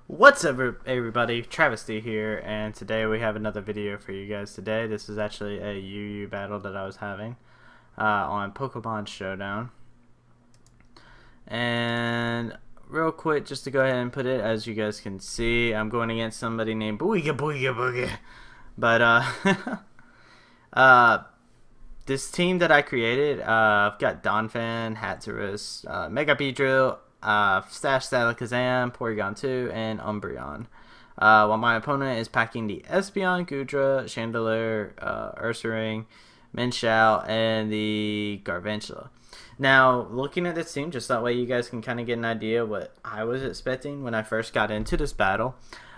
What's up, everybody? Travysty here, and today we have another video for you guys. Today, this is actually a UU battle that I was having on Pokemon Showdown. And real quick, just to go ahead and put it, as you guys can see, I'm going against somebody named Booyah Booyah Booyah. But this team that I created, I've got Donphan, Hatterus, Mega Beedrill, Stash Alakazam, Porygon 2, and Umbreon. While my opponent is packing the Espeon, Goodra, Chandelure, Ursaring, Minshao, and the Garvantula. Now, looking at this team, just that way you guys can kind of get an idea what I was expecting when I first got into this battle.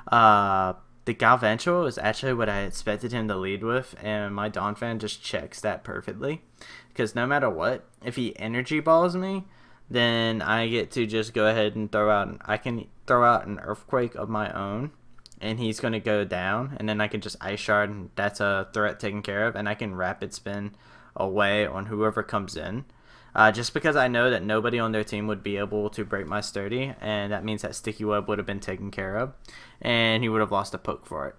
The Galvantula was actually what I expected him to lead with, and my Donphan just checks that perfectly. Because no matter what, if he Energy Balls me, then I get to just go ahead and I can throw out an Earthquake of my own, and he's going to go down, and then I can just Ice Shard, and that's a threat taken care of, and I can Rapid Spin away on whoever comes in. Just because I know that nobody on their team would be able to break my Sturdy, and that means that Sticky Web would have been taken care of, and he would have lost a poke for it.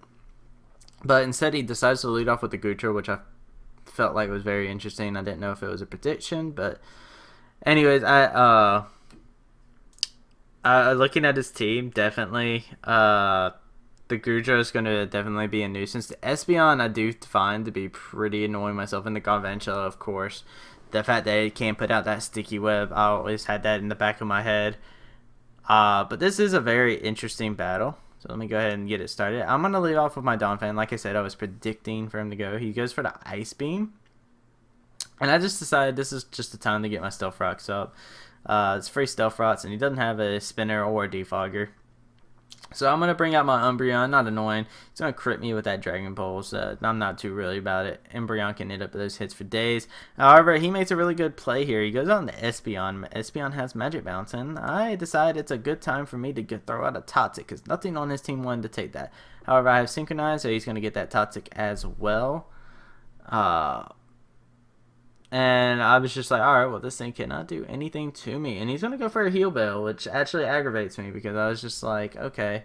But instead, he decides to lead off with the Goodra, which I felt like was very interesting. I didn't know if it was a prediction, but anyways, looking at his team, definitely, the Goodra is going to definitely be a nuisance. The Espeon I do find to be pretty annoying myself, and the Garvantula, of course. The fact that it can't put out that sticky web, I always had that in the back of my head. But this is a very interesting battle. So let me go ahead and get it started. I'm going to lead off with my Donphan. Like I said, I was predicting for him to go. He goes for the Ice Beam. And I just decided this is just the time to get my Stealth Rocks up. It's free Stealth Rocks, and he doesn't have a Spinner or a Defogger. So I'm going to bring out my Umbreon, not annoying. He's going to crit me with that Dragon Pulse. I'm not too really about it. Umbreon can hit up those hits for days. However, he makes a really good play here. He goes on to Espeon. Espeon has Magic Bounce, and I decide it's a good time for me to throw out a Toxic, because nothing on his team wanted to take that. However, I have Synchronized, so he's going to get that Toxic as well. And I was just like, alright, well, this thing cannot do anything to me. And he's going to go for a Heal Bell, which actually aggravates me because I was just like, okay,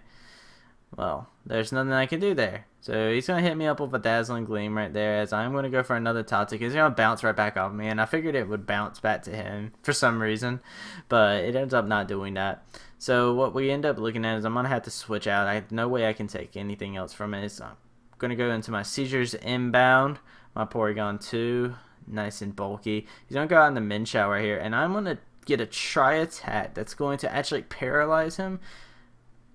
well, there's nothing I can do there. So he's going to hit me up with a Dazzling Gleam right there as I'm going to go for another Toxic. He's going to bounce right back off me, and I figured it would bounce back to him for some reason, but it ends up not doing that. So what we end up looking at is I'm going to have to switch out. I have no way I can take anything else from it. So I'm going to go into my Seizures Inbound, my Porygon 2. Nice and bulky. He's going to go out in the Minshao right here, and I'm going to get a Tri-Attack that's going to actually paralyze him,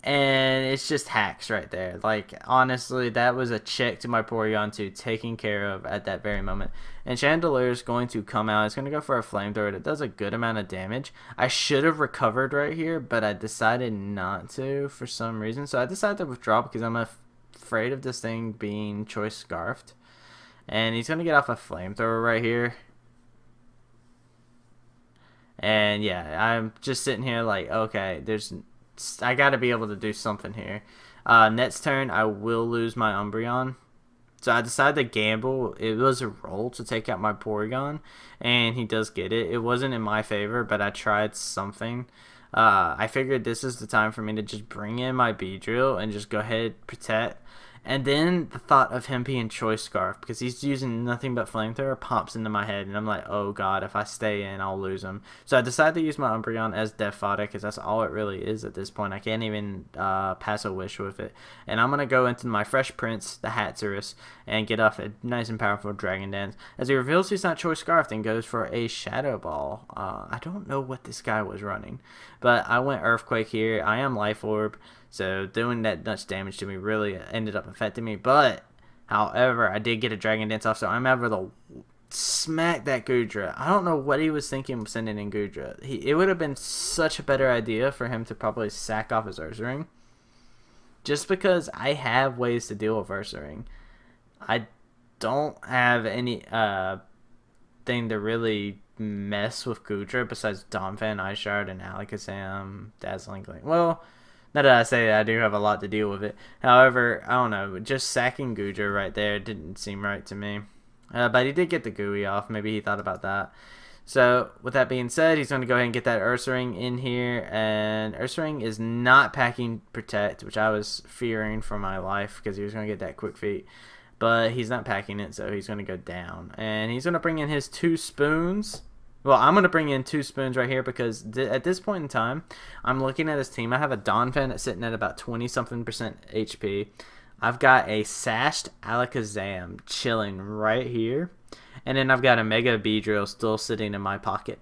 and it's just hacks right there. Like, honestly, that was a check to my Porygon 2 taken care of at that very moment. And Chandelure is going to come out. It's going to go for a Flamethrower that does a good amount of damage. I should have recovered right here, but I decided not to for some reason. So I decided to withdraw because I'm afraid of this thing being Choice Scarfed. And he's going to get off a Flamethrower right here. And yeah, I'm just sitting here like, okay, I got to be able to do something here. Next turn, I will lose my Umbreon. So I decided to gamble. It was a roll to take out my Porygon, and he does get it. It wasn't in my favor, but I tried something. I figured this is the time for me to just bring in my Beedrill and just go ahead, protect. And then the thought of him being Choice Scarf, because he's using nothing but Flamethrower, pops into my head, and I'm like, oh god, if I stay in, I'll lose him. So I decided to use my Umbreon as Death Fodder, because that's all it really is at this point. I can't even pass a Wish with it. And I'm going to go into my Fresh Prince, the Hatterus, and get off a nice and powerful Dragon Dance. As he reveals he's not Choice Scarf, then goes for a Shadow Ball. I don't know what this guy was running, but I went Earthquake here. I am Life Orb. So doing that much damage to me really ended up affecting me. But, however, I did get a Dragon Dance off, so I'm able to smack that Goodra. I don't know what he was thinking sending in Goodra. It would have been such a better idea for him to probably sack off his Ursaring. Just because I have ways to deal with Ursaring. I don't have any thing to really mess with Goodra besides Donphan, Ice Shard, and Alakazam, Dazzling Gleam. Well, now that I say that, I do have a lot to deal with it. However, I don't know, just sacking Goodra right there didn't seem right to me. But he did get the Gooey off. Maybe he thought about that. So with that being said, he's going to go ahead and get that Ursaring in here, and Ursaring is not packing Protect, which I was fearing for my life because he was going to get that Quick Feet. But he's not packing it, so he's going to go down. And he's going to bring in his 2 spoons. Well, I'm going to bring in 2 spoons right here because at this point in time, I'm looking at his team. I have a Donphan that's sitting at about 20-something% HP. I've got a Sashed Alakazam chilling right here. And then I've got a Mega Beedrill still sitting in my pocket.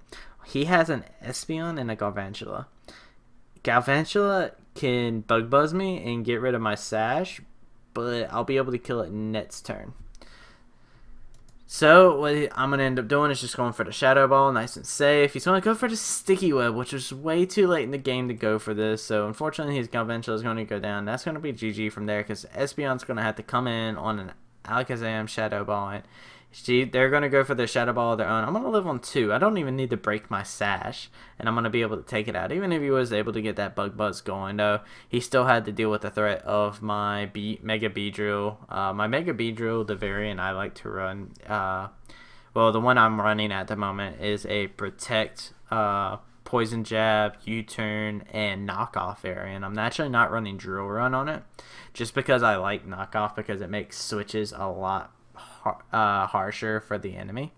He has an Espeon and a Galvantula. Galvantula can Bug Buzz me and get rid of my Sash, but I'll be able to kill it next turn. So what I'm going to end up doing is just going for the Shadow Ball, nice and safe. He's going to go for the Sticky Web, which is way too late in the game to go for this. So unfortunately, his Galvantula is going to go down. That's going to be GG from there because Espeon's going to have to come in on an Alakazam Shadow Ball. And they're going to go for their Shadow Ball of their own. I'm going to live on 2. I don't even need to break my Sash, and I'm going to be able to take it out. Even if he was able to get that Bug Buzz going, though, he still had to deal with the threat of my Mega Beedrill. My Mega Beedrill, the variant I like to run, well, the one I'm running at the moment is a Protect, Poison Jab, U-Turn, and Knockoff variant. I'm actually not running Drill Run on it, just because I like Knockoff because it makes switches a lot harsher for the enemy.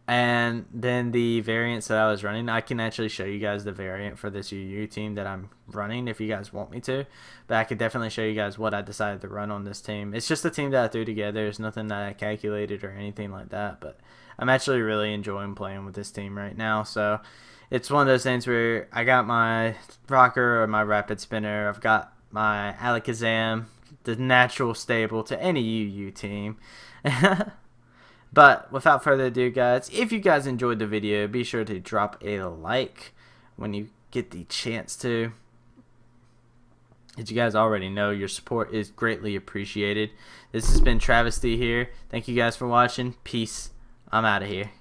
And then the variants that I was running, I can actually show you guys the variant for this UU team that I'm running if you guys want me to, but I could definitely show you guys what I decided to run on this team. It's just a team that I threw together. There's nothing that I calculated or anything like that, but I'm actually really enjoying playing with this team right now. So it's one of those things where I got my Rocker or my Rapid Spinner, I've got my Alakazam, the natural stable to any UU team. But without further ado, guys, if you guys enjoyed the video, be sure to drop a like when you get the chance to. As you guys already know, your support is greatly appreciated. This has been Travysty here. Thank you guys for watching. Peace. I'm out of here.